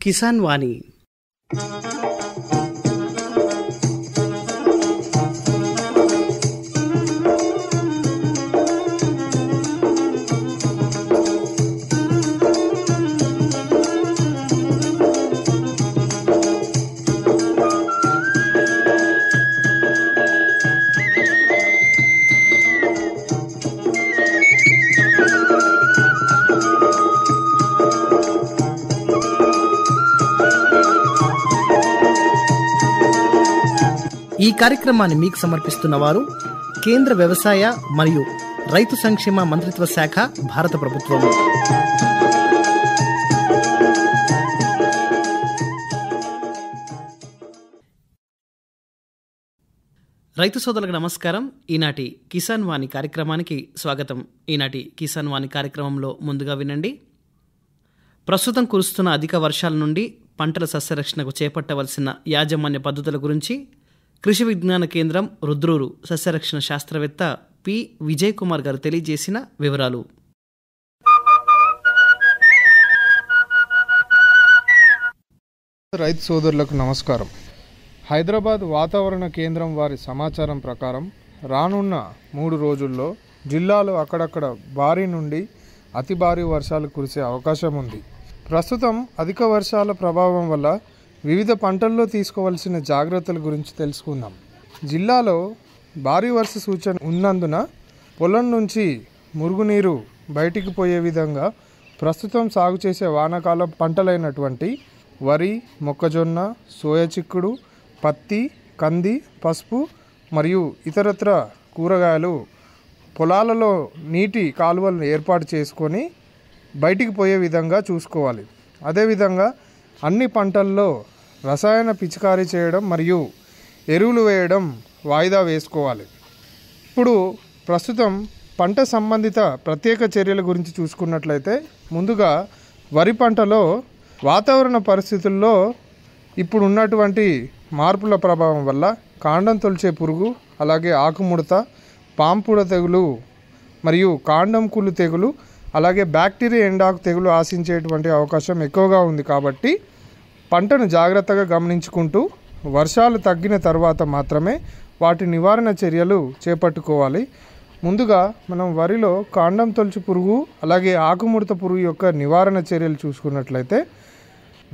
కిసాన్ వాణి. ఈ కార్యక్రమాన్ని మీకు సమర్పిస్తున్నవారు కేంద్ర వ్యవసాయ మరియు రైతు సంక్షేమ మంత్రిత్వ శాఖ, భారత ప్రభుత్వం. రైతు సోదరులకు నమస్కారం. ఈనాటి కిసాన్ వాణి కార్యక్రమానికి స్వాగతం. ఈనాటి కిసాన్ వాణి కార్యక్రమంలో ముందుగా వినండి. ప్రస్తుతం కురుస్తున్న అధిక వర్షాల నుండి పంటల సస్యరక్షణకు చేపట్టవలసిన యాజమాన్య పద్ధతుల గురించి కృషి విజ్ఞాన కేంద్రం రుద్రూరు సస్యరక్షణ శాస్త్రవేత్త పి. విజయ్ కుమార్ గారు తెలియజేసిన వివరాలు. రైతు సోదరులకు నమస్కారం. హైదరాబాద్ వాతావరణ కేంద్రం వారి సమాచారం ప్రకారం రానున్న 3 రోజుల్లో జిల్లాలో అక్కడక్కడ భారీ నుండి అతి భారీ వర్షాలు కురిసే అవకాశం ఉంది. ప్రస్తుతం అధిక వర్షాల ప్రభావం వల్ల వివిధ పంటల్లో తీసుకోవాల్సిన జాగ్రత్తల గురించి తెలుసుకుందాం. జిల్లాలో భారీ వర్ష సూచన ఉన్నందున పొలం నుంచి మురుగునీరు బయటికి పోయే విధంగా ప్రస్తుతం సాగు చేసే వానాకాలం పంటలైనటువంటి వరి, మొక్కజొన్న, సోయా చిక్కుడు, పత్తి, కంది, పసుపు మరియు ఇతరత్ర కూరగాయలు పొలాలలో నీటి కాలువలను ఏర్పాటు చేసుకొని బయటికి పోయే విధంగా చూసుకోవాలి. అదేవిధంగా అన్ని పంటల్లో రసాయన పిచికారీ చేయడం మరియు ఎరువులు వేయడం వాయిదా వేసుకోవాలి. ఇప్పుడు ప్రస్తుతం పంట సంబంధిత ప్రత్యేక చర్యల గురించి చూసుకున్నట్లయితే ముందుగా వరి పంటలో వాతావరణ పరిస్థితుల్లో ఇప్పుడు ఉన్నటువంటి మార్పుల ప్రభావం వల్ల కాండం తొలిచే పురుగు, అలాగే ఆకుముడత, పాంపుడ తెగులు మరియు కాండం కుళ్ళు తెగులు, అలాగే బ్యాక్టీరియా ఎండాకు తెగులు ఆశించేటువంటి అవకాశం ఎక్కువగా ఉంది. కాబట్టి పంటను జాగ్రత్తగా గమనించుకుంటూ వర్షాలు తగ్గిన తర్వాత మాత్రమే వాటి నివారణ చర్యలు చేపట్టుకోవాలి. ముందుగా మనం వరిలో కాండం తొలుచు పురుగు, అలాగే ఆకుముడత పురుగు యొక్క నివారణ చర్యలు చూసుకున్నట్లయితే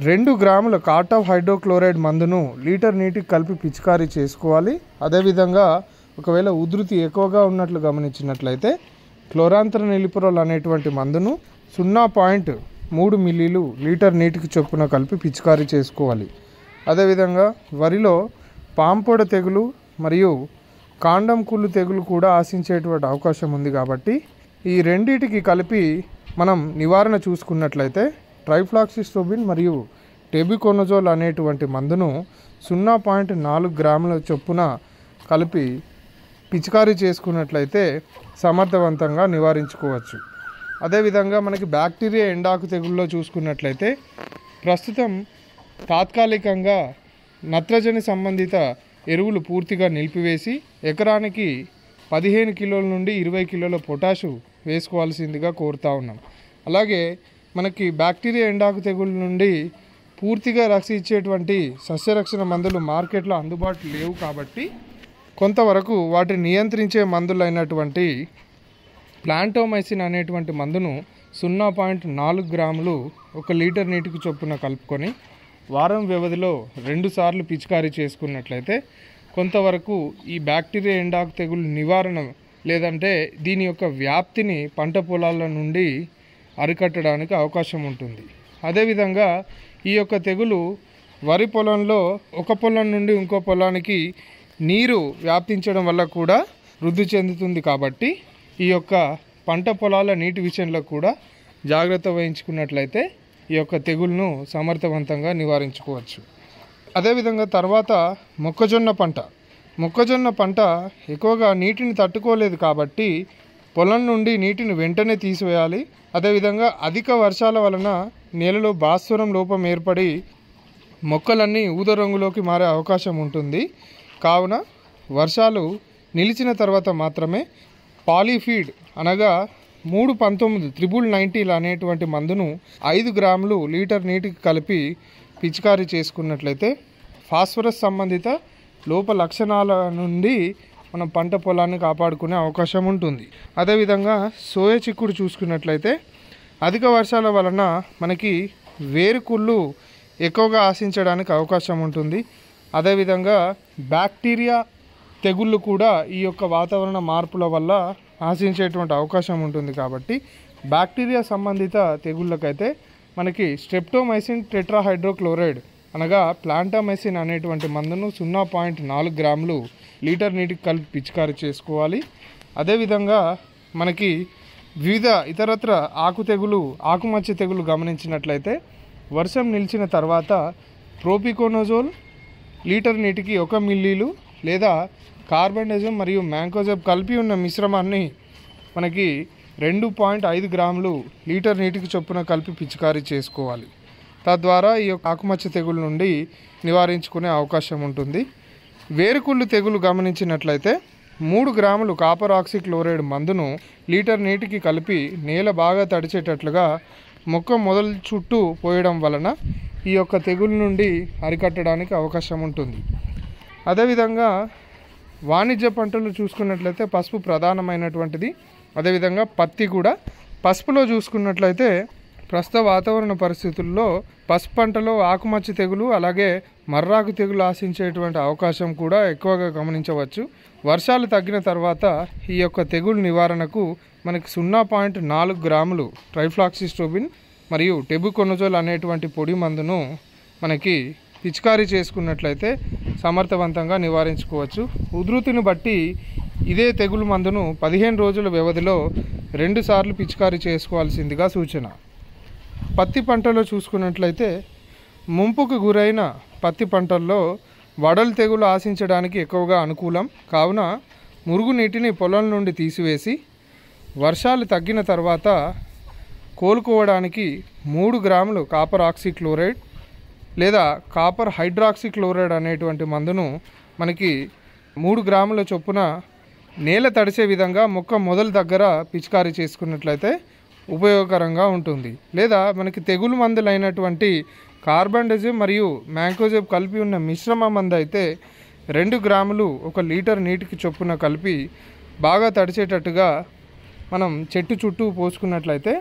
2 గ్రాముల కార్టాఫ్ హైడ్రోక్లోరైడ్ మందును లీటర్ నీటికి కలిపి పిచికారీ చేసుకోవాలి. అదేవిధంగా ఒకవేళ ఉధృతి ఎక్కువగా ఉన్నట్లు గమనించినట్లయితే క్లోరాంతర నిలిపురల్ అనేటువంటి మందును 0.3 మిల్లీలు లీటర్ నీటికి చొప్పున కలిపి పిచికారీ చేసుకోవాలి. అదేవిధంగా వరిలో పాంపొడ తెగులు మరియు కాండం కుళ్ళు తెగులు కూడా ఆశించేటువంటి అవకాశం ఉంది. కాబట్టి ఈ రెండింటికి కలిపి మనం నివారణ చూసుకున్నట్లయితే ట్రైఫ్లాక్సిస్ట్రోబిన్ మరియు టెబికోనజోల్ అనేటువంటి మందును 0.4 గ్రాముల చొప్పున కలిపి పిచికారీ చేసుకున్నట్లయితే సమర్థవంతంగా నివారించుకోవచ్చు. అదేవిధంగా మనకి బ్యాక్టీరియా ఎండాకు తెగుల్లో చూసుకున్నట్లయితే ప్రస్తుతం తాత్కాలికంగా నత్రజని సంబంధిత ఎరువులు పూర్తిగా నిలిపివేసి ఎకరానికి 15 కిలోల నుండి 20 కిలోల పొటాషు వేసుకోవాల్సిందిగా కోరుతా ఉన్నాం. అలాగే మనకి బ్యాక్టీరియా ఎండాకు తెగుళ్ళ నుండి పూర్తిగా రక్షించేటువంటి సస్యరక్షణ మందులు మార్కెట్లో అందుబాటులో లేవు. కాబట్టి కొంతవరకు వాటిని నియంత్రించే మందులైనటువంటి ప్లాంటోమైసిన్ అనేటువంటి మందును 0.4 గ్రాములు 1 లీటర్ నీటికి చొప్పున కలుపుకొని వారం వ్యవధిలో 2 సార్లు పిచికారీ చేసుకున్నట్లయితే కొంతవరకు ఈ బ్యాక్టీరియా ఎండాకు తెగులు నివారణ లేదంటే దీని యొక్క వ్యాప్తిని పంట పొలాల నుండి అరికట్టడానికి అవకాశం ఉంటుంది. అదేవిధంగా ఈ యొక్క తెగులు వరి పొలంలో ఒక పొలం నుండి ఇంకో పొలానికి నీరు వ్యాప్తించడం వల్ల కూడా వృద్ధి చెందుతుంది. కాబట్టి ఈ యొక్క పంట పొలాల నీటి విషయంలో కూడా జాగ్రత్త వహించుకున్నట్లయితే ఈ యొక్క తెగులను సమర్థవంతంగా నివారించుకోవచ్చు. అదేవిధంగా తర్వాత మొక్కజొన్న పంట ఎక్కువగా నీటిని తట్టుకోలేదు. కాబట్టి పొలం నుండి నీటిని వెంటనే తీసివేయాలి. అదేవిధంగా అధిక వర్షాల వలన నేలలో భాస్వరం లోపం ఏర్పడి మొక్కలన్నీ ఊద రంగులోకి మారే అవకాశం ఉంటుంది. కావున వర్షాలు నిలిచిన తర్వాత మాత్రమే పాలీఫీడ్ అనగా 319 990 అనేటువంటి మందును 5 గ్రాములు లీటర్ నీటికి కలిపి పిచికారీ చేసుకున్నట్లయితే ఫాస్ఫరస్ సంబంధిత లోప లక్షణాల నుండి మనం పంట పొలాన్ని కాపాడుకునే అవకాశం ఉంటుంది. అదేవిధంగా సోయ చిక్కుడు చూసుకున్నట్లయితే అధిక వర్షాల వలన మనకి వేరుకుళ్ళు ఎక్కువగా ఆశించడానికి అవకాశం ఉంటుంది. అదేవిధంగా బ్యాక్టీరియా తెగుళ్ళు కూడా ఈ యొక్క వాతావరణ మార్పుల వల్ల ఆశించేటువంటి అవకాశం ఉంటుంది. కాబట్టి బ్యాక్టీరియా సంబంధిత తెగుళ్ళకైతే మనకి స్ట్రెప్టోమైసిన్ టెట్రాహైడ్రోక్లోరైడ్ అనగా ప్లాంటామైసిన్ అనేటువంటి మందును 0.4 గ్రాములు లీటర్ నీటికి కలిపి పిచికారీ చేసుకోవాలి. అదేవిధంగా మనకి వివిధ ఇతరత్ర ఆకుమచ్చ తెగులు గమనించినట్లయితే వర్షం నిలిచిన తర్వాత ప్రోపికోనోజోల్ లీటర్ నీటికి 1 మిల్లీలు లేదా కార్బండజం మరియు మ్యాంకోజబ్ కలిపి ఉన్న మిశ్రమాన్ని మనకి 2.5 గ్రాములు లీటర్ నీటికి చొప్పున కలిపి పిచికారీ చేసుకోవాలి. తద్వారా ఈ యొక్క ఆకుమచ్చ తెగులు నుండి నివారించుకునే అవకాశం ఉంటుంది. వేరుకుళ్ళు తెగులు గమనించినట్లయితే 3 గ్రాములు కాపర్ ఆక్సిక్లోరైడ్ మందును లీటర్ నీటికి కలిపి నేల బాగా తడిచేటట్లుగా మొక్క మొదలు చుట్టూ పోయడం వలన ఈ యొక్క తెగులు నుండి అరికట్టడానికి అవకాశం ఉంటుంది. అదేవిధంగా వాణిజ్య పంటలు చూసుకున్నట్లయితే పసుపు ప్రధానమైనటువంటిది. అదేవిధంగా పత్తి కూడా. పసుపులో చూసుకున్నట్లయితే ప్రస్తుత వాతావరణ పరిస్థితుల్లో పసుపు పంటలో ఆకుమచ్చ తెగులు అలాగే మర్రాకు తెగులు ఆశించేటువంటి అవకాశం కూడా ఎక్కువగా గమనించవచ్చు. వర్షాలు తగ్గిన తర్వాత ఈ యొక్క తెగులు నివారణకు మనకి 0.4 గ్రాములు ట్రైఫ్లాక్సిస్ట్రోబిన్ మరియు టెబుకొనజోల్ అనేటువంటి పొడి మందును మనకి పిచికారీ చేసుకున్నట్లయితే సమర్థవంతంగా నివారించుకోవచ్చు. ఉధృతిని బట్టి ఇదే తెగులు మందును 15 రోజుల వ్యవధిలో 2 సార్లు పిచికారీ చేసుకోవాల్సిందిగా సూచన. పత్తి పంటలో చూసుకున్నట్లయితే ముంపుకు గురైన పత్తి పంటల్లో వడలు తెగులు ఆశించడానికి ఎక్కువగా అనుకూలం కావున మురుగునీటిని పొలం నుండి తీసివేసి వర్షాలు తగ్గిన తర్వాత కోలుకోవడానికి 3 గ్రాములు కాపర్ ఆక్సిక్లోరైడ్ లేదా కాపర్ హైడ్రాక్సిక్లోరైడ్ అనేటువంటి మందును మనకి 3 గ్రాముల చొప్పున నేల తడిసే విధంగా మొక్క మొదల దగ్గర పిచికారీ చేసుకున్నట్లయితే ఉపయోగకరంగా ఉంటుంది. లేదా మనకి తెగులు మందులైనటువంటి కార్బండజం మరియు మ్యాంకోజబ్ కలిపి ఉన్న మిశ్రమ మందు అయితే 2 గ్రాములు 1 లీటర్ నీటికి చొప్పున కలిపి బాగా తడిచేటట్టుగా మనం చెట్టు చుట్టూ పోసుకున్నట్లయితే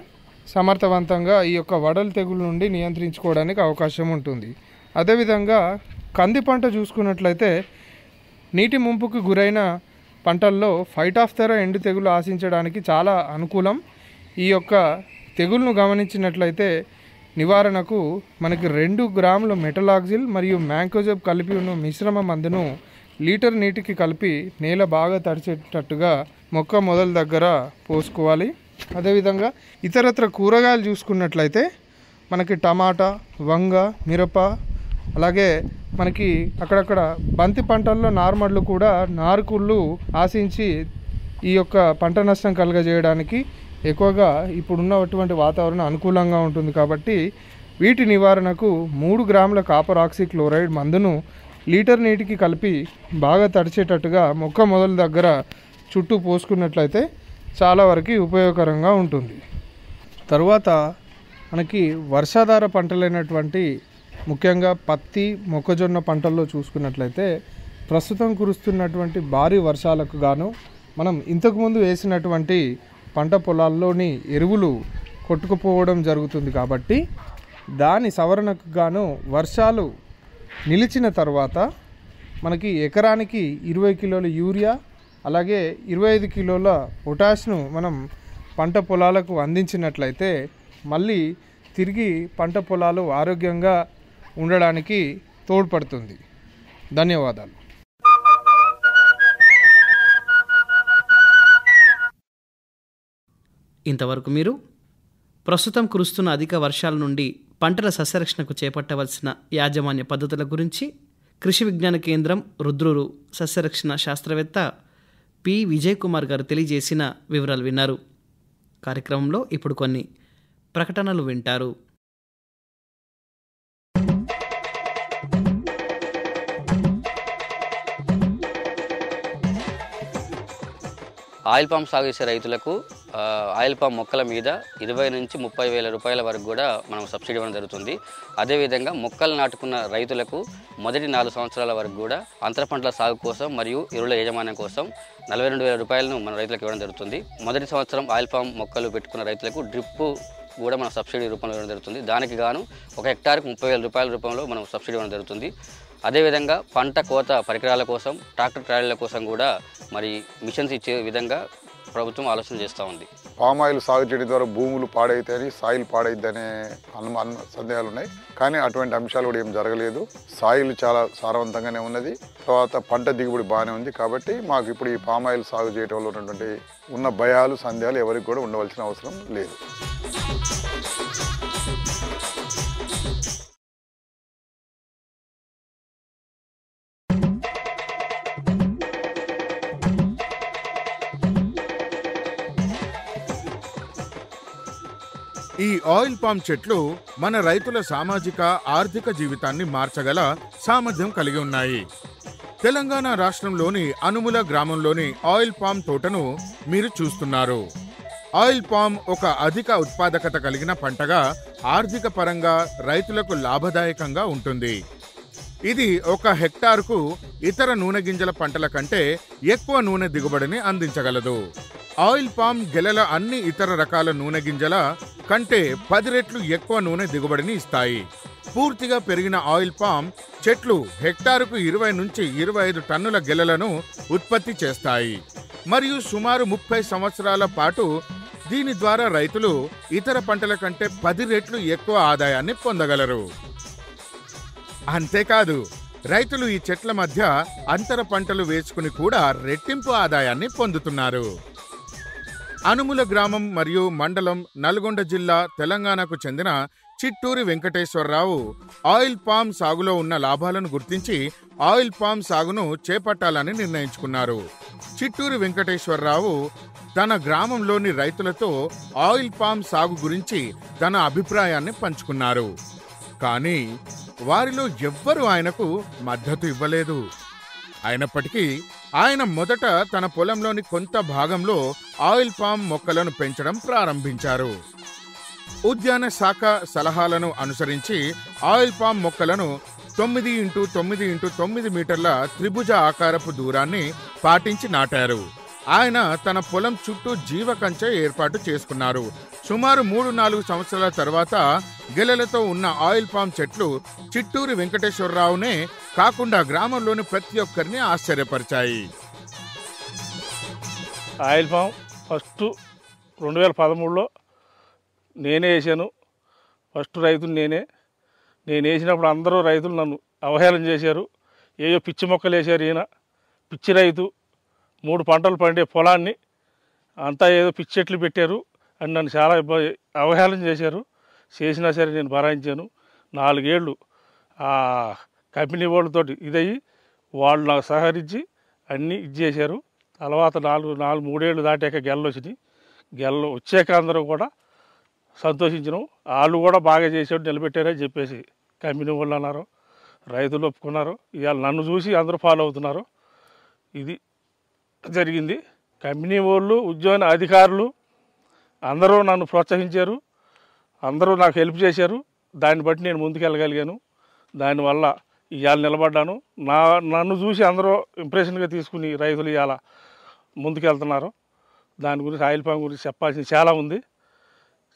సమర్థవంతంగా ఈ యొక్క వడల తెగులు నుండి నియంత్రించుకోవడానికి అవకాశం ఉంటుంది. అదేవిధంగా కంది పంట చూసుకున్నట్లయితే నీటి ముంపుకు గురైన పంటల్లో ఫైటాఫ్థెరా ఎండు తెగులు ఆశించడానికి చాలా అనుకూలం. ఈ యొక్క తెగులను గమనించినట్లయితే నివారణకు మనకి 2 గ్రాముల మెటలాక్సిల్ మరియు మ్యాంకోజబ్ కలిపి ఉన్న మిశ్రమ మందును లీటర్ నీటికి కలిపి నేల బాగా తడిచేటట్టుగా మొక్క మొదల దగ్గర పోసుకోవాలి. అదేవిధంగా ఇతరత్ర కూరగాయలు చూసుకున్నట్లయితే మనకి టమాటా, వంగ, మిరప అలాగే మనకి అక్కడక్కడ బంతి పంటల్లో నార్మడ్లు కూడా నారుకుళ్ళు ఆశించి ఈ యొక్క పంట నష్టం కలుగజేయడానికి ఎక్కువగా ఇప్పుడున్నటువంటి వాతావరణం అనుకూలంగా ఉంటుంది. కాబట్టి వీటి నివారణకు 3 గ్రాముల కాపర్ ఆక్సిక్లోరైడ్ మందును లీటర్ నీటికి కలిపి బాగా తడిచేటట్టుగా మొక్క మొదల దగ్గర చుట్టూ పోసుకున్నట్లయితే చాలా వరకు ఉపయోగకరంగా ఉంటుంది. తరువాత మనకి వర్షాధార పంటలైనటువంటి ముఖ్యంగా పత్తి, మొక్కజొన్న పంటల్లో చూసుకున్నట్లయితే ప్రస్తుతం కురుస్తున్నటువంటి భారీ వర్షాలకు గాను మనం ఇంతకుముందు వేసినటువంటి పంట పొలాల్లోని ఎరువులు కొట్టుకుపోవడం జరుగుతుంది. కాబట్టి దాని సవరణకు గాను వర్షాలు నిలిచిన తర్వాత మనకి ఎకరానికి 20 కిలోల యూరియా అలాగే 25 కిలోల పొటాష్ను మనం పంట పొలాలకు అందించినట్లయితే మళ్ళీ తిరిగి పంట పొలాలు ఆరోగ్యంగా ఉండడానికి తోడ్పడుతుంది. ధన్యవాదాలు. ఇంతవరకు మీరు ప్రస్తుతం కురుస్తున్న అధిక వర్షాల నుండి పంటల సస్యరక్షణకు చేపట్టవలసిన యాజమాన్య పద్ధతుల గురించి కృషి విజ్ఞాన కేంద్రం రుద్రూరు సస్యరక్షణ శాస్త్రవేత్త పి. విజయ్ కుమార్ గారు తెలియజేసిన వివరాలు విన్నారు. కార్యక్రమంలో ఇప్పుడు కొన్ని ప్రకటనలు వింటారు. ఆయిల్ పామ్ సాగు చేసే రైతులకు ఆయిల్ పామ్ మొక్కల మీద 20 నుంచి 30 వేల రూపాయల వరకు కూడా మనం సబ్సిడీ ఇవ్వడం జరుగుతుంది. అదేవిధంగా మొక్కలు నాటుకున్న రైతులకు మొదటి 4 సంవత్సరాల వరకు కూడా అంతర పంటల సాగు కోసం మరియు ఎరువుల యాజమాన్యం కోసం 42,000 రూపాయలను మన రైతులకు ఇవ్వడం జరుగుతుంది. మొదటి సంవత్సరం ఆయిల్ పామ్ మొక్కలు పెట్టుకున్న రైతులకు డ్రిప్ కూడా మన సబ్సిడీ రూపంలో ఇవ్వడం జరుగుతుంది. దానికి గాను 1 హెక్టార్కు 30,000 రూపాయల రూపంలో మనం సబ్సిడీ ఇవ్వడం జరుగుతుంది. అదేవిధంగా పంట కోత పరికరాల కోసం, ట్రాక్టర్ ట్రాలీల కోసం కూడా మరి మిషన్స్ ఇచ్చే విధంగా ప్రభుత్వం ఆలోచన చేస్తూ ఉంది. పామాయిల్ సాగు చేయడం ద్వారా భూములు పాడైతాయని, సాయిల్ పాడైద్దనే సందేహాలు ఉన్నాయి. కానీ అటువంటి అంశాలు కూడా ఏం జరగలేదు. సాయిల్ చాలా సారవంతంగానే ఉన్నది. తర్వాత పంట దిగుబడి బాగానే ఉంది. కాబట్టి మాకు ఇప్పుడు ఈ పామాయిల్ సాగు చేయడంలో ఉన్నటువంటి ఉన్న భయాలు, సందేహాలు ఎవరికి కూడా ఉండవలసిన అవసరం లేదు. ఈ ఆయిల్ పామ్ చెట్లు మన రైతుల సామాజిక ఆర్థిక జీవితాన్ని మార్చగల సామర్థ్యం కలిగి ఉన్నాయి. తెలంగాణ రాష్ట్రంలోని అనుముల గ్రామంలోని ఆయిల్ పామ్ తోటను మీరు చూస్తున్నారు. ఆయిల్ పామ్ ఒక అధిక ఉత్పాదకత కలిగిన పంటగా ఆర్థిక పరంగా రైతులకు లాభదాయకంగా ఉంటుంది. ఇది 1 హెక్టార్కు ఇతర నూనె గింజల పంటల కంటే ఎక్కువ నూనె దిగుబడిని అందించగలదు. ఆయిల్ పామ్ గెలల అన్ని ఇతర రకాల నూనె గింజల కంటే 10 రెట్లు ఎక్కువ నూనె దిగుబడిని ఇస్తాయి. పూర్తిగా పెరిగిన ఆయిల్ పామ్ చెట్లు హెక్టారుకు 20 నుంచి 25 టన్నుల గెలలను ఉత్పత్తి చేస్తాయి మరియు సుమారు 30 సంవత్సరాల పాటు దీని ద్వారా రైతులు ఇతర పంటల కంటే 10 రెట్లు ఎక్కువ ఆదాయాన్ని పొందగలరు. అంతేకాదు, రైతులు ఈ చెట్ల మధ్య అంతర పంటలు వేసుకుని కూడా రెట్టింపు ఆదాయాన్ని పొందుతున్నారు. అనుముల గ్రామం మరియు మండలం నల్గొండ జిల్లా తెలంగాణకు చెందిన చిట్టూరి వెంకటేశ్వరరావు ఆయిల్ పామ్ సాగులో ఉన్న లాభాలను గుర్తించి ఆయిల్ పామ్ సాగును చేపట్టాలని నిర్ణయించుకున్నారు. చిట్టూరి వెంకటేశ్వరరావు తన గ్రామంలోని రైతులతో ఆయిల్ పామ్ సాగు గురించి తన అభిప్రాయాన్ని పంచుకున్నారు. కానీ వారిలో ఎవ్వరూ ఆయనకు మద్దతు ఇవ్వలేదు. అయినప్పటికీ ఆయన మొదట తన పొలంలోని కొంత భాగంలో ఆయిల్ పామ్ మొక్కలను పెంచడం ప్రారంభించారు. ఉద్యాన శాఖ సలహాలను అనుసరించి ఆయిల్ పామ్ మొక్కలను 9x9x9 మీటర్ల త్రిభుజ ఆకారపు దూరాన్ని పాటించి నాటారు. ఆయన తన పొలం చుట్టూ జీవకంచె ఏర్పాటు చేసుకున్నారు. సుమారు 3-4 సంవత్సరాల తర్వాత గెలలతో ఉన్న ఆయిల్ పామ్ చెట్లు చిట్టూరి వెంకటేశ్వరరావునే కాకుండా గ్రామంలోని ప్రతి ఒక్కరిని ఆశ్చర్యపరిచాయి. ఆయిల్ పామ్ ఫస్ట్ 2013లో నేనే వేసాను. ఫస్ట్ రైతులు నేను వేసినప్పుడు అందరూ రైతులు నన్ను అవహేళన చేశారు. ఏయో పిచ్చి మొక్కలు వేశారు, ఈయన పిచ్చి రైతు, 3 పంటలు పండే పొలాన్ని అంతా ఏదో పిచ్చి చెట్లు పెట్టారు అని నన్ను చాలా అవహేళన చేశారు. చేసినా సరే నేను భరాయించాను. 4 ఏళ్ళు ఆ కంపెనీ వాళ్ళతోటి ఇదయ్యి వాళ్ళు నాకు సహకరించి అన్నీ చేశారు. తర్వాత 3 ఏళ్ళు దాటాక గెలలు వచ్చినాయి. గెలలు వచ్చాక అందరూ కూడా సంతోషించడం, వాళ్ళు కూడా బాగా చేసాడు, నిలబెట్టారని చెప్పేసి కంపెనీ వాళ్ళు అన్నారు. రైతులు ఒప్పుకున్నారు. ఇవాళ నన్ను చూసి అందరూ ఫాలో అవుతున్నారు. ఇది జరిగింది. కంపెనీ వాళ్ళు, ఉద్యోగ అధికారులు అందరూ నన్ను ప్రోత్సహించారు. అందరూ నాకు హెల్ప్ చేశారు. దాన్ని బట్టి నేను ముందుకెళ్ళగలిగాను. దానివల్ల ఇవాళ నిలబడ్డాను. నన్ను చూసి అందరూ ఇంప్రెషన్గా తీసుకుని రైతులు ఇవాళ ముందుకెళ్తున్నారు. దాని గురించి ఆయిల్ పామ్ గురించి చెప్పాల్సింది చాలా ఉంది.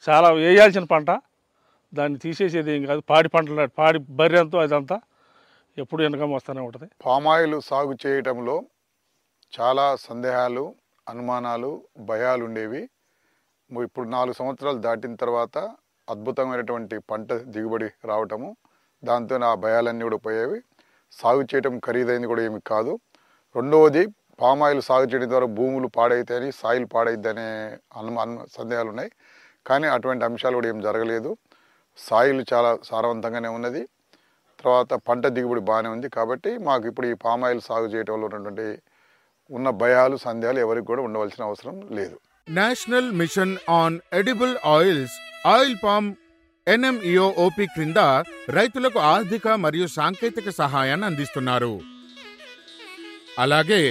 చాలా వేయాల్సిన పంట, దాన్ని తీసేసేది ఏం కాదు. పాడి పంటలు, పాడి బర్రెంతో అదంతా ఎప్పుడు ఇన్కమ్ వస్తూనే ఉంటుంది. పామాయిల్ సాగు చేయటంలో చాలా సందేహాలు, అనుమానాలు, భయాలు ఉండేవి. ఇప్పుడు 4 సంవత్సరాలు దాటిన తర్వాత అద్భుతమైనటువంటి పంట దిగుబడి రావటము, దాంతో ఆ భయాలన్నీ కూడా పోయేవి. సాగు చేయటం ఖరీదైంది కూడా ఏమి కాదు. రెండవది, పామాయిల్ సాగు చేయడం ద్వారా భూములు పాడైతాయని, సాయిల్ పాడైద్దనే సందేహాలు ఉన్నాయి. కానీ అటువంటి అంశాలు కూడా ఏం జరగలేదు. సాయిల్ చాలా సారవంతంగానే ఉన్నది. తర్వాత పంట దిగుబడి బాగానే ఉంది. కాబట్టి మాకు ఇప్పుడు ఈ పామాయిల్ సాగు చేయడంలో ఉన్నటువంటి ఉన్న భయాలు, సందేహాలు ఎవరికి కూడా ఉండవలసిన అవసరం లేదు. National mission on edible oils oil palm NMEO-OP క్రింద రైతులకు ఆర్థిక మరియు సాంకేతిక సహాయాన్ని అందిస్తున్నారు. అలాగే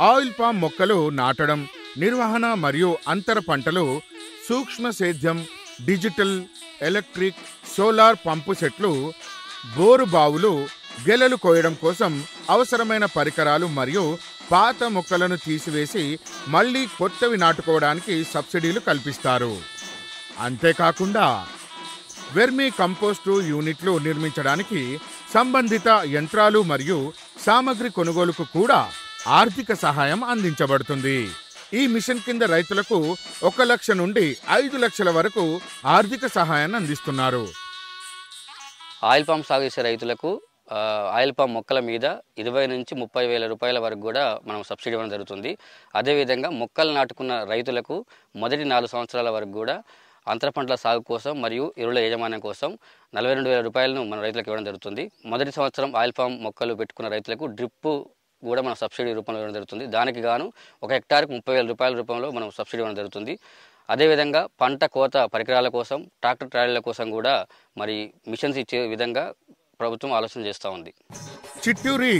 ఆయిల్ పామ్ మొక్కలు నాటడం, నిర్వహణ మరియు అంతర పంటలు, సూక్ష్మ సేద్యం, డిజిటల్, ఎలక్ట్రిక్, సోలార్ పంపు సెట్లు, బోరు బావులు, గెలలు కోయడం కోసం అవసరమైన పరికరాలు మరియు పాత మొక్కలను తీసివేసి మళ్లీ కొత్తవి నాటుకోవడానికి సబ్సిడీలు కల్పిస్తారు. అంతేకాకుండా వెర్మీ కంపోస్టు యూనిట్లు నిర్మించడానికి సంబంధిత యంత్రాలు మరియు సామగ్రి కొనుగోలుకు కూడా ఆర్థిక సహాయం అందించబడుతుంది. ఈ మిషన్ కింద రైతులకు 1 లక్ష నుండి 5 లక్షల వరకు ఆర్థిక సహాయాన్ని అందిస్తున్నారు. ఆయిల్ పామ్ సాగు చేసే రైతులకు ఆయిల్ పామ్ మొక్కల మీద 20 నుంచి 30 వేల రూపాయల వరకు కూడా మనం సబ్సిడీ ఇవ్వడం జరుగుతుంది. అదేవిధంగా మొక్కలు నాటుకున్న రైతులకు మొదటి 4 సంవత్సరాల వరకు కూడా అంతర పంటల సాగు కోసం మరియు ఎరువుల యాజమాన్యం కోసం 42,000 రూపాయలను మన రైతులకు ఇవ్వడం జరుగుతుంది. మొదటి సంవత్సరం ఆయిల్ పామ్ మొక్కలు పెట్టుకున్న రైతులకు డ్రిప్ కూడా మనం సబ్సిడీ రూపంలో ఇవ్వడం జరుగుతుంది. దానికి గాను 1 హెక్టార్కు 30,000 రూపాయల రూపంలో మనం సబ్సిడీ ఇవ్వడం జరుగుతుంది. అదేవిధంగా పంట కోత పరికరాల కోసం, ట్రాక్టర్ ట్రాలీల కోసం కూడా మరి మిషన్స్ ఇచ్చే విధంగా ప్రభుత్వం ఆలోచన చేస్తూ ఉంది. చిట్టూరి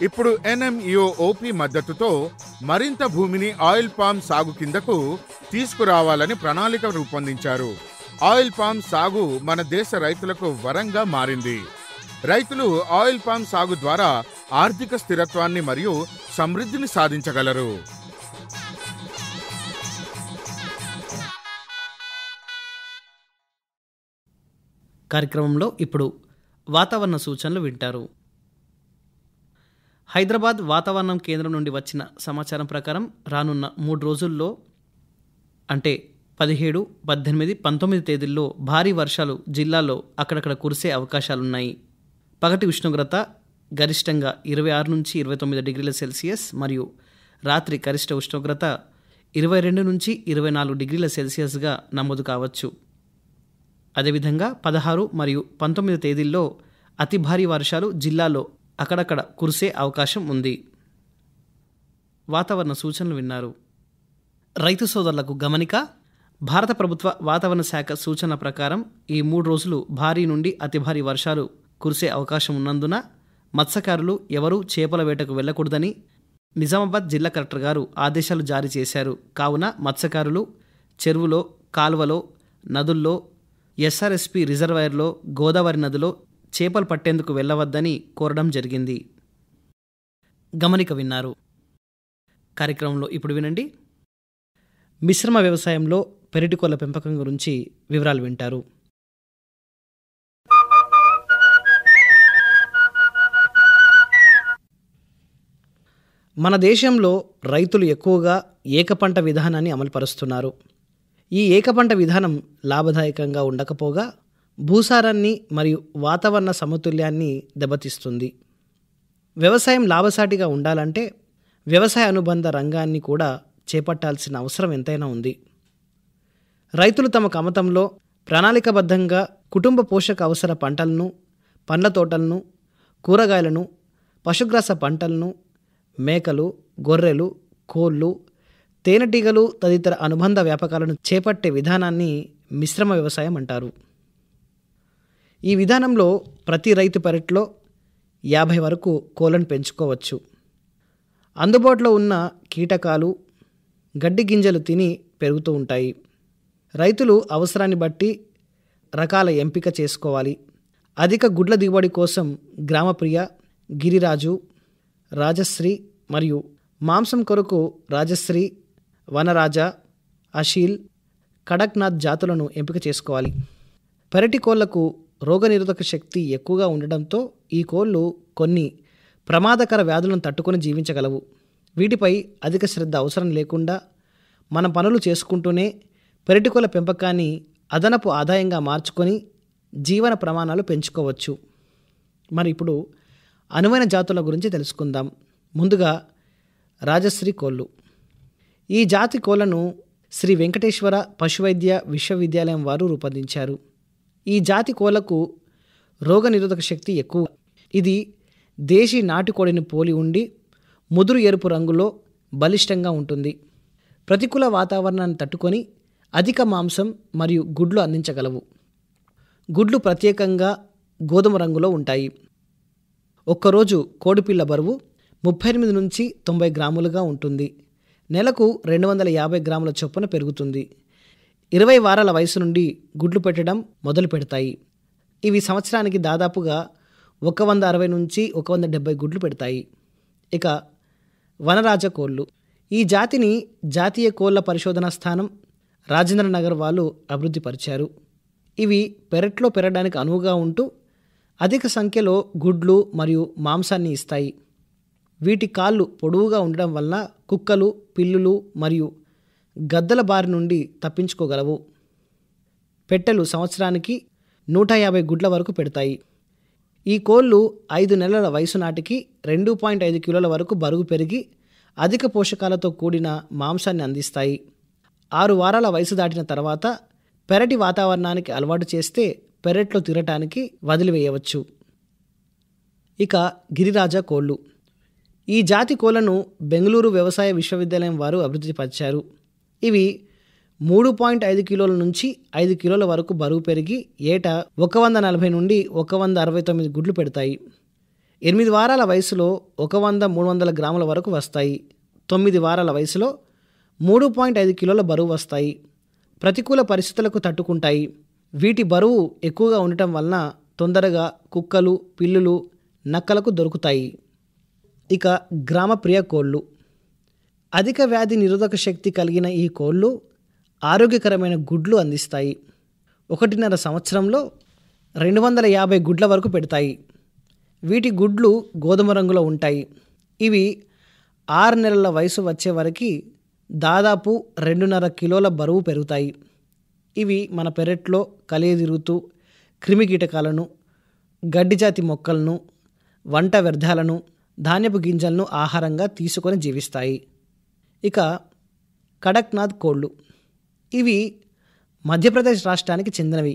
ఇప్పుడు NMEO-OP మద్దతుతో మరింత భూమిని ఆయిల్ పామ్ సాగు కిందకు తీసుకురావాలని ప్రణాళిక రూపొందించారు. ఆయిల్ పామ్ సాగు మన దేశ రైతులకు వరంగా మారింది. రైతులు ఆయిల్ పామ్ సాగు ద్వారా ఆర్థిక స్థిరత్వాన్ని మరియు సమృద్ధిని సాధించగలరు. కార్యక్రమంలో ఇప్పుడు వాతావరణ సూచనలు వింటారు. హైదరాబాద్ వాతావరణం కేంద్రం నుండి వచ్చిన సమాచారం ప్రకారం రానున్న 3 రోజుల్లో అంటే 17, 18, 19 తేదీల్లో భారీ వర్షాలు జిల్లాలో అక్కడక్కడ కురిసే అవకాశాలున్నాయి. పగటి ఉష్ణోగ్రత గరిష్టంగా 26 నుంచి 29 డిగ్రీల సెల్సియస్ మరియు రాత్రి గరిష్ట ఉష్ణోగ్రత 22 నుంచి 24 డిగ్రీల సెల్సియస్గా నమోదు కావచ్చు. అదేవిధంగా 16 మరియు 19 తేదీల్లో అతి భారీ వర్షాలు జిల్లాలో అక్కడక్కడ కురిసే అవకాశం ఉంది. వాతావరణ సూచనలు విన్నారు. రైతు సోదరులకు గమనిక. భారత ప్రభుత్వ వాతావరణ శాఖ సూచనల ప్రకారం ఈ 3 రోజులు భారీ నుండి అతి భారీ వర్షాలు కురిసే అవకాశం ఉన్నందున మత్స్యకారులు ఎవరూ చేపల వేటకు వెళ్లకూడదని నిజామాబాద్ జిల్లా కలెక్టర్ గారు ఆదేశాలు జారీ చేశారు. కావున మత్స్యకారులు చెరువులో, కాలువలో, నదుల్లో, SRSP రిజర్వాయర్లో, గోదావరి నదిలో చేపలు పట్టేందుకు వెళ్లవద్దని కోరడం జరిగింది. గమనిక విన్నారు. కార్యక్రమంలో ఇప్పుడు వినండి. మిశ్రమ వ్యవసాయంలో పెరటికోళ్ల పెంపకం గురించి వివరాలు వింటారు. మన దేశంలో రైతులు ఎక్కువగా ఏకపంట విధానాన్ని అమలుపరుస్తున్నారు. ఈ ఏకపంట విధానం లాభదాయకంగా ఉండకపోగా భూసారాన్ని మరియు వాతావరణ సమతుల్యాన్ని దెబ్బతీస్తుంది. వ్యవసాయం లాభసాటిగా ఉండాలంటే వ్యవసాయ అనుబంధ రంగాన్ని కూడా చేపట్టాల్సిన అవసరం ఎంతైనా ఉంది. రైతులు తమ కమతంలో ప్రణాళికబద్ధంగా కుటుంబ పోషక అవసర పంటలను, పండ్ల తోటలను, కూరగాయలను, పశుగ్రాస పంటలను, మేకలు, గొర్రెలు, కోళ్ళు, తేనెటీగలు తదితర అనుబంధ వ్యాపకాలను చేపట్టే విధానాన్ని మిశ్రమ వ్యవసాయం అంటారు. ఈ విధానంలో ప్రతి రైతు పెరట్లో 50 వరకు కోళ్లను పెంచుకోవచ్చు. అందుబాటులో ఉన్న కీటకాలు, గడ్డి గింజలు తిని పెరుగుతూ ఉంటాయి. రైతులు అవసరాన్ని బట్టి రకాల ఎంపిక చేసుకోవాలి. అధిక గుడ్ల దిగుబడి కోసం గ్రామప్రియ, గిరిరాజు, రాజశ్రీ మరియు మాంసం కొరకు రాజశ్రీ, వనరాజ, అషీల్, కడక్నాథ్ జాతులను ఎంపిక చేసుకోవాలి. పెరటి కోళ్లకు రోగనిరోధక శక్తి ఎక్కువగా ఉండడంతో ఈ కోళ్లు కొన్ని ప్రమాదకర వ్యాధులను తట్టుకొని జీవించగలవు. వీటిపై అధిక శ్రద్ధ అవసరం లేకుండా మన పనులు చేసుకుంటూనే పెరటికోళ్ల పెంపకాన్ని అదనపు ఆదాయంగా మార్చుకొని జీవన ప్రమాణాలు పెంచుకోవచ్చు. మరి ఇప్పుడు అనువైన జాతుల గురించి తెలుసుకుందాం. ముందుగా రాజశ్రీ కోళ్ళు. ఈ జాతి కోళ్లను శ్రీ వెంకటేశ్వర పశువైద్య విశ్వవిద్యాలయం వారు రూపొందించారు. ఈ జాతి కోళ్లకు రోగనిరోధక శక్తి ఎక్కువ. ఇది దేశీ నాటుకోడిని పోలి ఉండి ముదురు ఎరుపు రంగులో బలిష్టంగా ఉంటుంది. ప్రతికూల వాతావరణాన్ని తట్టుకొని అధిక మాంసం మరియు గుడ్లు అందించగలవు. గుడ్లు ప్రత్యేకంగా గోధుమ రంగులో ఉంటాయి. ఒక్కరోజు కోడిపిల్ల బరువు 38 నుంచి 90 గ్రాములుగా ఉంటుంది. నెలకు 250 గ్రాముల చొప్పున పెరుగుతుంది. 20 వారాల వయసు నుండి గుడ్లు పెట్టడం మొదలు పెడతాయి. ఇవి సంవత్సరానికి దాదాపుగా 160 నుంచి 170 గుడ్లు పెడతాయి. ఇక వనరాజ కోళ్ళు. ఈ జాతిని జాతీయ కోళ్ళ పరిశోధనా స్థానం రాజేంద్రనగర్ వాళ్ళు అభివృద్ధి పరిచారు. ఇవి పెరట్లో పెరగడానికి అనువుగా ఉంటూ అధిక సంఖ్యలో గుడ్లు మరియు మాంసాన్ని ఇస్తాయి. వీటి కాళ్ళు పొడవుగా ఉండడం వలన కుక్కలు, పిల్లులు మరియు గద్దల బారి నుండి తప్పించుకోగలవు. పెట్టెలు సంవత్సరానికి 150 గుడ్ల వరకు పెడతాయి. ఈ కోళ్ళు 5 నెలల వయసు నాటికి 2.5 కిలోల వరకు బరువు పెరిగి అధిక పోషకాలతో కూడిన మాంసాన్ని అందిస్తాయి. 6 వారాల వయసు దాటిన తర్వాత పెరటి వాతావరణానికి అలవాటు చేస్తే పెరట్లో తిరగటానికి వదిలివేయవచ్చు. ఇక గిరిరాజ కోళ్ళు. ఈ జాతి కోళ్లను బెంగళూరు వ్యవసాయ విశ్వవిద్యాలయం వారు అభివృద్ధి పరిచారు. ఇవి 3.5 కిలోల నుంచి 5 కిలోల వరకు బరువు పెరిగి ఏటా 140 నుండి 169 గుడ్లు పెడతాయి. 8 వారాల వయసులో 100-300 గ్రాముల వరకు వస్తాయి. 9 వారాల వయసులో 3.5 కిలోల బరువు వస్తాయి. ప్రతికూల పరిస్థితులకు తట్టుకుంటాయి. వీటి బరువు ఎక్కువగా ఉండటం వలన తొందరగా కుక్కలు, పిల్లులు, నక్కలకు దొరుకుతాయి. ఇక గ్రామప్రియ కోళ్ళు. అధిక వ్యాధి నిరోధక శక్తి కలిగిన ఈ కోళ్ళు ఆరోగ్యకరమైన గుడ్లు అందిస్తాయి. 1.5 సంవత్సరంలో 250 గుడ్ల వరకు పెడతాయి. వీటి గుడ్లు గోధుమ రంగులో ఉంటాయి. ఇవి 6 నెలల వయసు వచ్చే వరకు దాదాపు 2.5 కిలోల బరువు పెరుగుతాయి. ఇవి మన పెరట్లో కలియదిరుగుతూ క్రిమికీటకాలను, గడ్డిజాతి మొక్కలను, వంట వ్యర్థాలను, ధాన్యపు గింజలను ఆహారంగా తీసుకొని జీవిస్తాయి. ఇక కడక్నాథ్ కోళ్ళు. ఇవి మధ్యప్రదేశ్ రాష్ట్రానికి చెందినవి.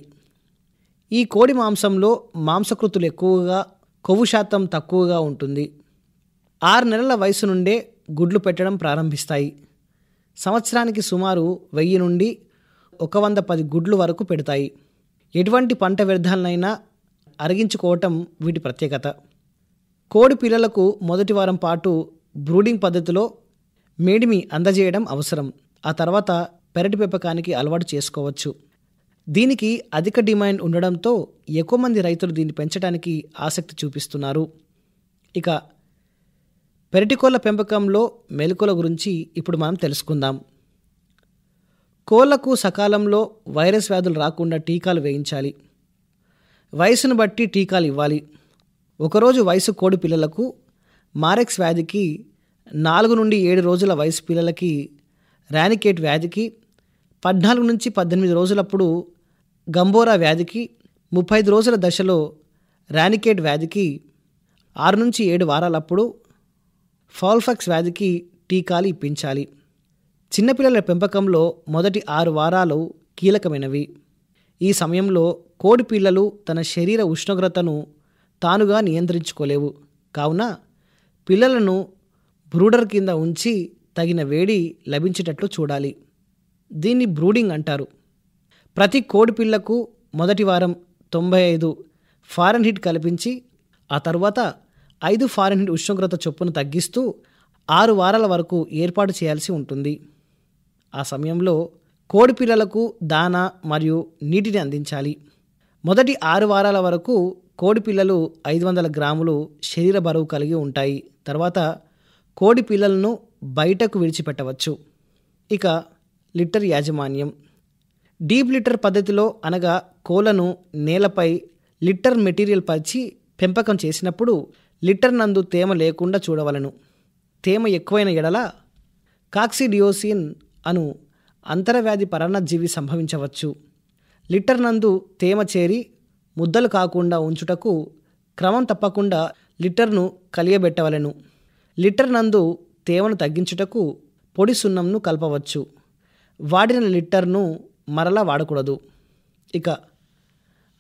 ఈ కోడి మాంసంలో మాంసకృతులు ఎక్కువగా, కొవ్వు శాతం తక్కువగా ఉంటుంది. 6 నెలల వయసు నుండే గుడ్లు పెట్టడం ప్రారంభిస్తాయి. సంవత్సరానికి సుమారు 1000 నుండి 110 గుడ్లు వరకు పెడతాయి. ఎటువంటి పంట వ్యర్థాలనైనా అరిగించుకోవటం వీటి ప్రత్యేకత. కోడి పిల్లలకు మొదటి వారం పాటు బ్రూడింగ్ పద్ధతిలో మేడిమి అందజేయడం అవసరం. ఆ తర్వాత పెరటి పెంపకానికి అలవాటు చేసుకోవచ్చు. దీనికి అధిక డిమాండ్ ఉండడంతో ఎక్కువ మంది రైతులు దీన్ని పెంచడానికి ఆసక్తి చూపిస్తున్నారు. ఇక పెరటి కోళ్ళ పెంపకంలో మెలకువల గురించి ఇప్పుడు మనం తెలుసుకుందాం. కోళ్లకు సకాలంలో వైరస్ వ్యాధులు రాకుండా టీకాలు వేయించాలి. వయసును బట్టి టీకాలు ఇవ్వాలి. ఒకరోజు వయసు కోడి పిల్లలకు మారెక్స్ వ్యాధికి, 4 నుండి 7 రోజుల వయసు పిల్లలకి రానికేట్ వ్యాధికి, 14 నుంచి 18 రోజులప్పుడు గంబోరా వ్యాధికి, 35 రోజుల దశలో రానికేట్ వ్యాధికి, 6 నుంచి 7 వారాలప్పుడు ఫౌల్ఫాక్స్ వ్యాధికి టీకాలు ఇప్పించాలి. చిన్నపిల్లల పెంపకంలో మొదటి 6 వారాలు కీలకమైనవి. ఈ సమయంలో కోడి పిల్లలు తన శరీర ఉష్ణోగ్రతను తానుగా నియంత్రించుకోలేవు. కావున పిల్లలను బ్రూడర్ కింద ఉంచి తగిన వేడి లభించేటట్లు చూడాలి. దీన్ని బ్రూడింగ్ అంటారు. ప్రతి కోడి పిల్లకు మొదటి వారం 95 ఫారెన్హీట్ కల్పించి ఆ తరువాత 5 ఫారెన్హీట్ ఉష్ణోగ్రత చొప్పున తగ్గిస్తూ 6 వారాల వరకు ఏర్పాటు చేయాల్సి ఉంటుంది. ఆ సమయంలో కోడి పిల్లలకు దానా మరియు నీటిని అందించాలి. మొదటి 6 వారాల వరకు కోడి పిల్లలు 500 గ్రాములు శరీర బరువు కలిగి ఉంటాయి. తర్వాత కోడి పిల్లలను బయటకు విడిచిపెట్టవచ్చు. ఇక లిట్టర్ యాజమాన్యం. డీప్ లిట్టర్ పద్ధతిలో అనగా కోళ్లను నేలపై లిట్టర్ మెటీరియల్ పరిచి పెంపకం చేసినప్పుడు లిట్టర్ నందు తేమ లేకుండా చూడవలను. తేమ ఎక్కువైన ఎడల కాక్సిడియోసిన్ అను అంతరవ్యాధి పరాన్నజీవి సంభవించవచ్చు. లిట్టర్ నందు తేమ చేరి ముద్దలు కాకుండా ఉంచుటకు క్రమం తప్పకుండా లిట్టర్ను కలియబెట్టవలెను. లిట్టర్ నందు తేమను తగ్గించుటకు పొడి సున్నంను కలపవచ్చు. వాడిన లిట్టర్ను మరలా వాడకూడదు. ఇక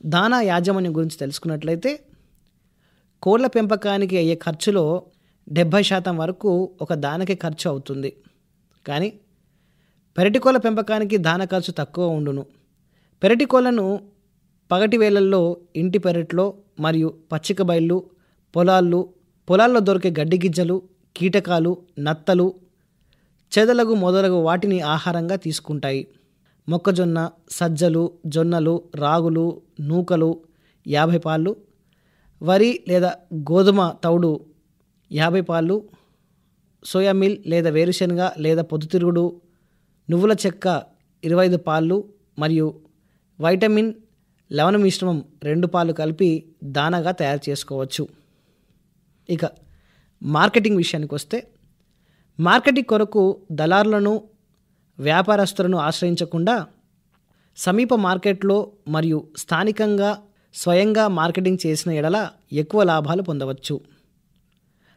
దానా యాజమాన్యం గురించి తెలుసుకున్నట్లయితే కోళ్ల పెంపకానికి అయ్యే ఖర్చులో 70% వరకు ఒక దానకి ఖర్చు అవుతుంది. కానీ పెరటి కోళ్ళ పెంపకానికి దాన ఖర్చు తక్కువ ఉండును. పెరటి కోళ్లను పగటి వేళల్లో ఇంటి పెరట్లో మరియు పచ్చిక బయళ్ళు, పొలాల్లో దొరికే గడ్డి గిజ్జలు, కీటకాలు, నత్తలు, చెదలగు మొదలగు వాటిని ఆహారంగా తీసుకుంటాయి. మొక్కజొన్న, సజ్జలు, జొన్నలు, రాగులు, నూకలు 50 పాళ్ళు, వరి లేదా గోధుమ తౌడు 50 పాళ్ళు, సోయా మిల్ లేదా వేరుశనగ లేదా పొద్దుతిరుగుడు, నువ్వుల చెక్క 25 పాళ్ళు మరియు వైటమిన్ లవణ మిశ్రమం 2 పాలు కలిపి దానాగా తయారు చేసుకోవచ్చు. ఇక మార్కెటింగ్ విషయానికి వస్తే, మార్కెటింగ్ కొరకు దళారులను, వ్యాపారస్తులను ఆశ్రయించకుండా సమీప మార్కెట్లో మరియు స్థానికంగా స్వయంగా మార్కెటింగ్ చేసిన ఎడల ఎక్కువ లాభాలు పొందవచ్చు.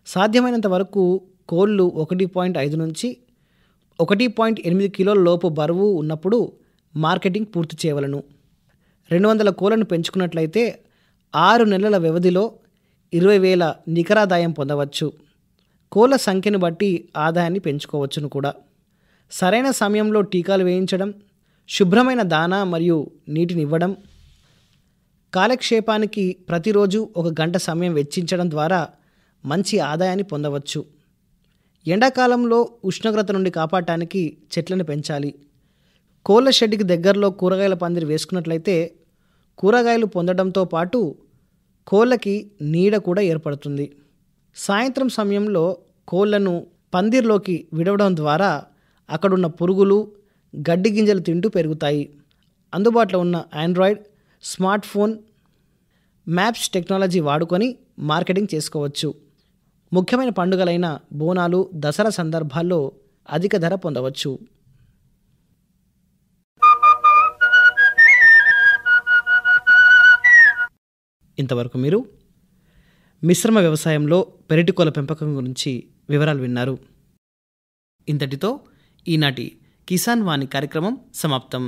సాధ్యమైనంత వరకు కోళ్ళు 1.5 నుంచి 1.8 కిలోల లోపు బరువు ఉన్నప్పుడు మార్కెటింగ్ పూర్తి చేయవలను. 200 కోళ్లను పెంచుకున్నట్లయితే 6 నెలల వ్యవధిలో 20,000 నికరాదాయం పొందవచ్చు. కోళ్ల సంఖ్యను బట్టి ఆదాయాన్ని పెంచుకోవచ్చును కూడా. సరైన సమయంలో టీకాలు వేయించడం, శుభ్రమైన దానా మరియు నీటిని ఇవ్వడం, కాలక్షేపానికి ప్రతిరోజు 1 గంట సమయం వెచ్చించడం ద్వారా మంచి ఆదాయాన్ని పొందవచ్చు. ఎండాకాలంలో ఉష్ణోగ్రత నుండి కాపాడటానికి చెట్లను పెంచాలి. కోళ్ల షెడ్కి దగ్గరలో కూరగాయల పందిరి వేసుకున్నట్లయితే కూరగాయలు పొందడంతో పాటు కోళ్ళకి నీడ కూడా ఏర్పడుతుంది. సాయంత్రం సమయంలో కోళ్లను పందిర్లోకి విడవడం ద్వారా అక్కడున్న పురుగులు, గడ్డి గింజలు తింటూ పెరుగుతాయి. అందుబాటులో ఉన్న Android smart phone maps technology వాడుకొని మార్కెటింగ్ చేసుకోవచ్చు. ముఖ్యమైన పండుగలైన బోనాలు, దసరా సందర్భాల్లో అధిక ధర పొందవచ్చు. ఇంతవరకు మీరు మిశ్రమ వ్యవసాయంలో పెరటికోళ్ల పెంపకం గురించి వివరాలు విన్నారు. ఇంతటితో ఈనాటి కిసాన్ వాణి కార్యక్రమం సమాప్తం.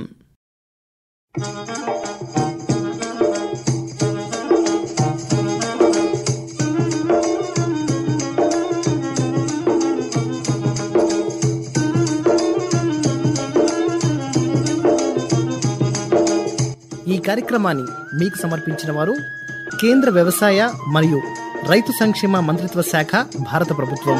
ఈ కార్యక్రమాన్ని మీకు సమర్పించిన వారు కేంద్ర వ్యవసాయ మరియు రైతు సంక్షేమ మంత్రిత్వ శాఖ, భారత ప్రభుత్వం.